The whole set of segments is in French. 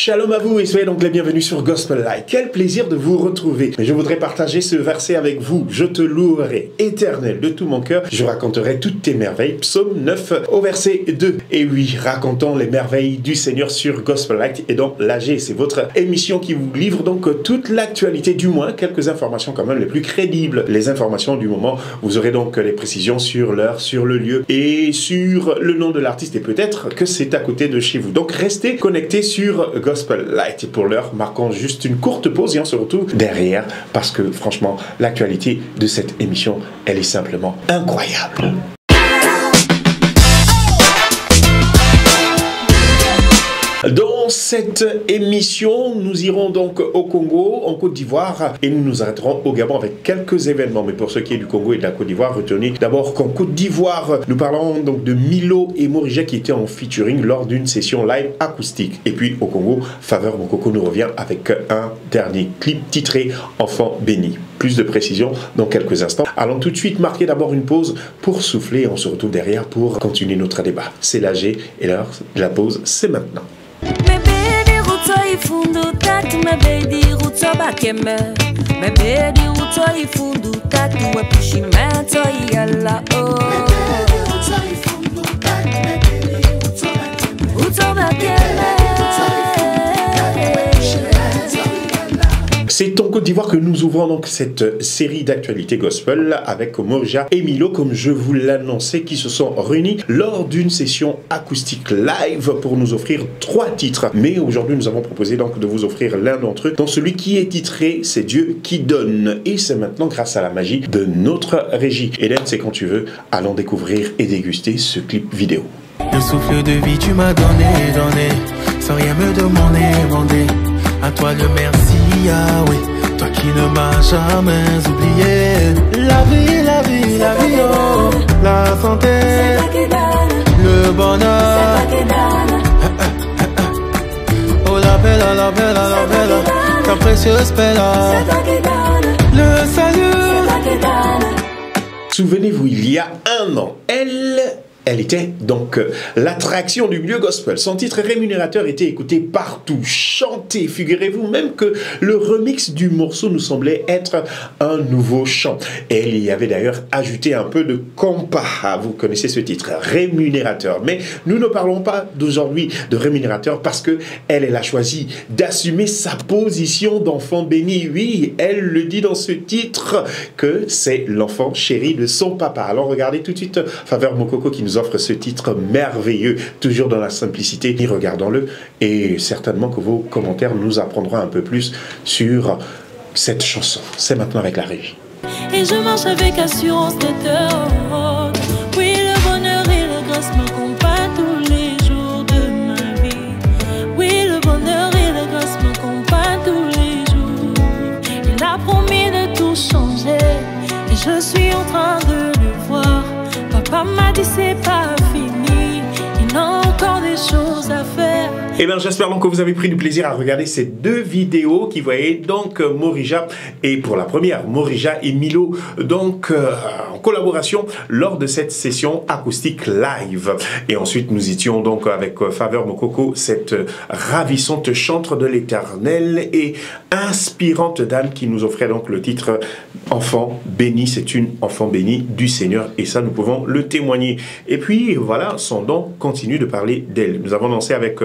Shalom à vous et soyez donc les bienvenus sur Gospel Light. Quel plaisir de vous retrouver. Mais je voudrais partager ce verset avec vous. Je te louerai, Éternel, de tout mon cœur. Je raconterai toutes tes merveilles. Psaume 9 au verset 2. Et oui, racontons les merveilles du Seigneur sur Gospel Light et dans l'AG. C'est votre émission qui vous livre donc toute l'actualité, du moins quelques informations quand même les plus crédibles. Les informations du moment. Vous aurez donc les précisions sur l'heure, sur le lieu et sur le nom de l'artiste. Et peut-être que c'est à côté de chez vous. Donc restez connectés sur Gospel Light. Et pour l'heure, marquons juste une courte pause et on se retrouve derrière parce que franchement, l'actualité de cette émission, elle est simplement incroyable. Dans cette émission, nous irons donc au Congo, en Côte d'Ivoire, et nous nous arrêterons au Gabon avec quelques événements. Mais pour ce qui est du Congo et de la Côte d'Ivoire, retenez d'abord qu'en Côte d'Ivoire, nous parlons donc de Milo et Morija qui étaient en featuring lors d'une session live acoustique. Et puis au Congo, Faveur Mokoko nous revient avec un dernier clip titré Enfant béni. Plus de précision dans quelques instants. Allons tout de suite marquer d'abord une pause pour souffler et on se retrouve derrière pour continuer notre débat. C'est l'AG et l'heure de la pause, c'est maintenant. C'est en Côte d'Ivoire que nous ouvrons donc cette série d'actualités gospel avec Morija et Milo, comme je vous l'annonçais, qui se sont réunis lors d'une session acoustique live pour nous offrir 3 titres. Mais aujourd'hui, nous avons proposé donc de vous offrir l'un d'entre eux, dont celui qui est titré « C'est Dieu qui donne ». Et c'est maintenant grâce à la magie de notre régie. Hélène, c'est quand tu veux, allons découvrir et déguster ce clip vidéo. Le souffle de vie tu m'as donné, sans rien me demander. À toi le merci, Yahweh, toi qui ne m'as jamais oublié. La vie, oh, la santé, le bonheur. Oh la belle, ta précieuse bella, le salut. Souvenez-vous, il y a un an, elle était donc l'attraction du milieu gospel. Son titre rémunérateur était écouté partout, chanté. Figurez-vous même que le remix du morceau nous semblait être un nouveau chant. Et elle y avait d'ailleurs ajouté un peu de compas. Vous connaissez ce titre, rémunérateur. Mais nous ne parlons pas d'aujourd'hui de rémunérateur parce que elle a choisi d'assumer sa position d'enfant béni. Oui, elle le dit dans ce titre que c'est l'enfant chéri de son papa. Alors regardez tout de suite Faveur Mokoko qui nous offre ce titre merveilleux, toujours dans la simplicité. Et regardons-le et certainement que vos commentaires nous apprendront un peu plus sur cette chanson. C'est maintenant avec la régie. Et je marche avec assurance tête haute. Oui, le bonheur et la grâce m'accompagnent tous les jours de ma vie. Oui, le bonheur et la grâce m'accompagnent tous les jours. Il a promis de tout changer et je suis en train de le voir. Papa m'a dit c'est pas fini, il y a encore des choses à faire. Eh bien, j'espère donc que vous avez pris du plaisir à regarder ces 2 vidéos qui voyaient donc Morija et pour la première, Morija et Milo donc en collaboration lors de cette session acoustique live. Et ensuite, nous étions donc avec Faveur Mokoko, cette ravissante chantre de l'Éternel et inspirante dame qui nous offrait donc le titre Enfant béni. C'est une enfant bénie du Seigneur et ça, nous pouvons le témoigner. Et puis, voilà, son don continue de parler d'elle. Nous avons lancé avec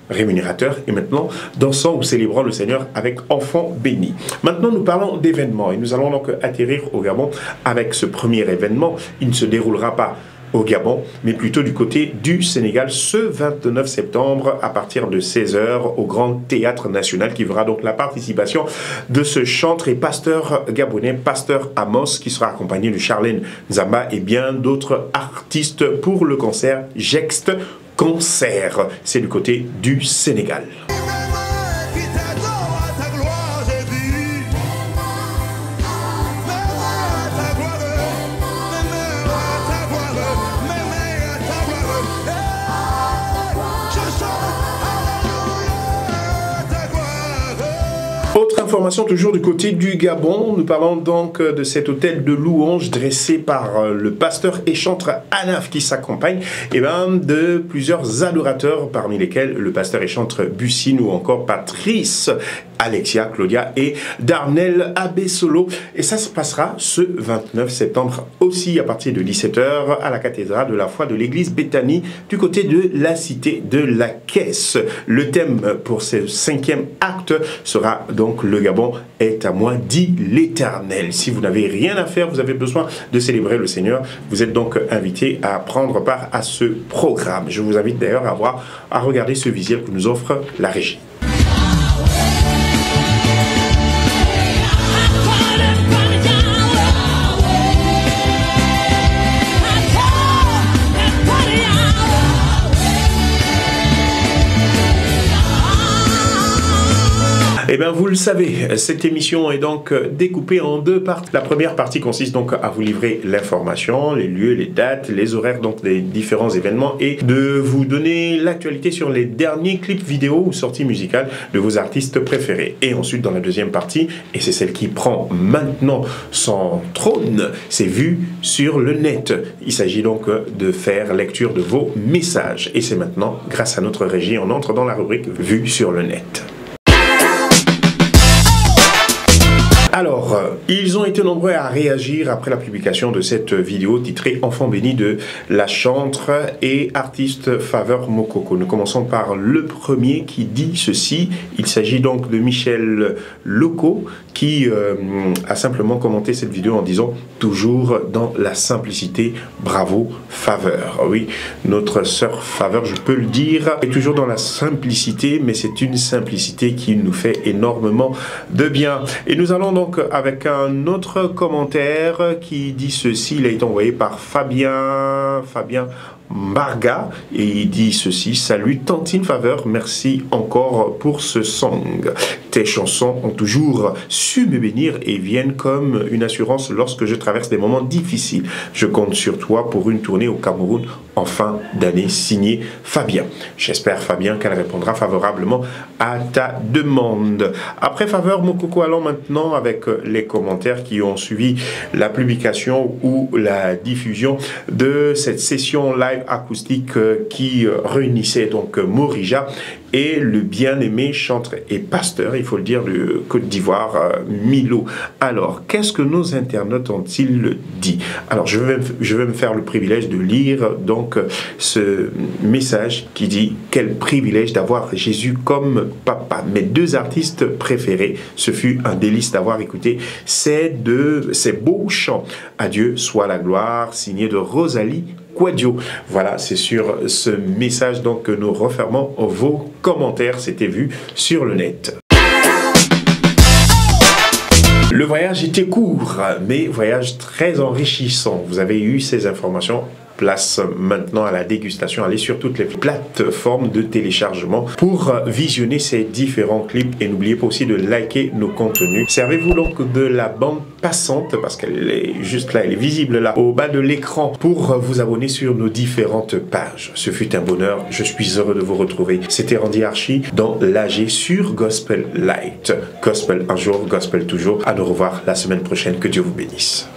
rémunérateur et maintenant dansant ou célébrant le Seigneur avec enfant béni. Maintenant nous parlons d'événements et nous allons donc atterrir au Gabon avec ce premier événement. Il ne se déroulera pas au Gabon, mais plutôt du côté du Sénégal ce 29 septembre à partir de 16h au Grand Théâtre National qui verra donc la participation de ce chanteur et pasteur gabonais, pasteur Amos, qui sera accompagné de Charlène Zamba et bien d'autres artistes pour le concert Gexte Concert. C'est du côté du Sénégal. Autre information toujours du côté du Gabon, nous parlons donc de cet hôtel de louange dressé par le pasteur et chantre Anaf qui s'accompagne de plusieurs adorateurs parmi lesquels le pasteur et chantre Bussine ou encore Patrice, Alexia, Claudia et Darnell Abessolo. Et ça se passera ce 29 septembre aussi à partir de 17h à la cathédrale de la foi de l'église Béthanie du côté de la cité de la Caisse. Le thème pour ce 5e acte sera donc le Gabon est à moi, dit l'Éternel. Si vous n'avez rien à faire, vous avez besoin de célébrer le Seigneur, vous êtes donc invité à prendre part à ce programme. Je vous invite d'ailleurs à regarder ce visuel que nous offre la régie. Eh bien, vous le savez, cette émission est donc découpée en 2 parties. La première partie consiste donc à vous livrer l'information, les lieux, les dates, les horaires donc des différents événements et de vous donner l'actualité sur les derniers clips vidéo ou sorties musicales de vos artistes préférés. Et ensuite, dans la deuxième partie, et c'est celle qui prend maintenant son trône, c'est Vue sur le net. Il s'agit donc de faire lecture de vos messages. Et c'est maintenant, grâce à notre régie, on entre dans la rubrique Vue sur le net. Alors, ils ont été nombreux à réagir après la publication de cette vidéo titrée « Enfant béni » de la chantre et artiste Faveur Mokoko. Nous commençons par le premier qui dit ceci. Il s'agit donc de Michel Loco qui a simplement commenté cette vidéo en disant « Toujours dans la simplicité, bravo Faveur ». Oui, notre sœur Faveur, je peux le dire, est toujours dans la simplicité, mais c'est une simplicité qui nous fait énormément de bien. Et nous allons donc avec un autre commentaire qui dit ceci, il a été envoyé par Fabien Marga et il dit ceci: salut Tantine Faveur, merci encore pour ce song. Tes chansons ont toujours su me bénir et viennent comme une assurance lorsque je traverse des moments difficiles. Je compte sur toi pour une tournée au Cameroun en fin d'année, signé Fabien. J'espère, Fabien, qu'elle répondra favorablement à ta demande. Après Faveur Mokoko, allons maintenant avec les commentaires qui ont suivi la publication ou la diffusion de cette session live acoustique qui réunissait donc Morija et le bien-aimé chantre et pasteur, il faut le dire, de Côte d'Ivoire, Milo. Alors, qu'est-ce que nos internautes ont-ils dit? Alors, je vais me faire le privilège de lire donc ce message qui dit « Quel privilège d'avoir Jésus comme papa ». Mes 2 artistes préférés, ce fut un délice d'avoir écouté ces beaux chants. À Dieu soit la gloire, signé de Rosalie Quadio. Voilà, c'est sur ce message donc que nous refermons vos commentaires. C'était Vu sur le net. Le voyage était court, mais voyage très enrichissant. Vous avez eu ces informations. Place maintenant à la dégustation. Allez sur toutes les plateformes de téléchargement pour visionner ces différents clips et n'oubliez pas aussi de liker nos contenus. Servez-vous donc de la bande passante parce qu'elle est juste là, elle est visible là au bas de l'écran pour vous abonner sur nos différentes pages. Ce fut un bonheur, je suis heureux de vous retrouver. C'était Randy Archie dans l'AG sur Gospel Light. Gospel un jour, Gospel toujours. À nous revoir la semaine prochaine. Que Dieu vous bénisse.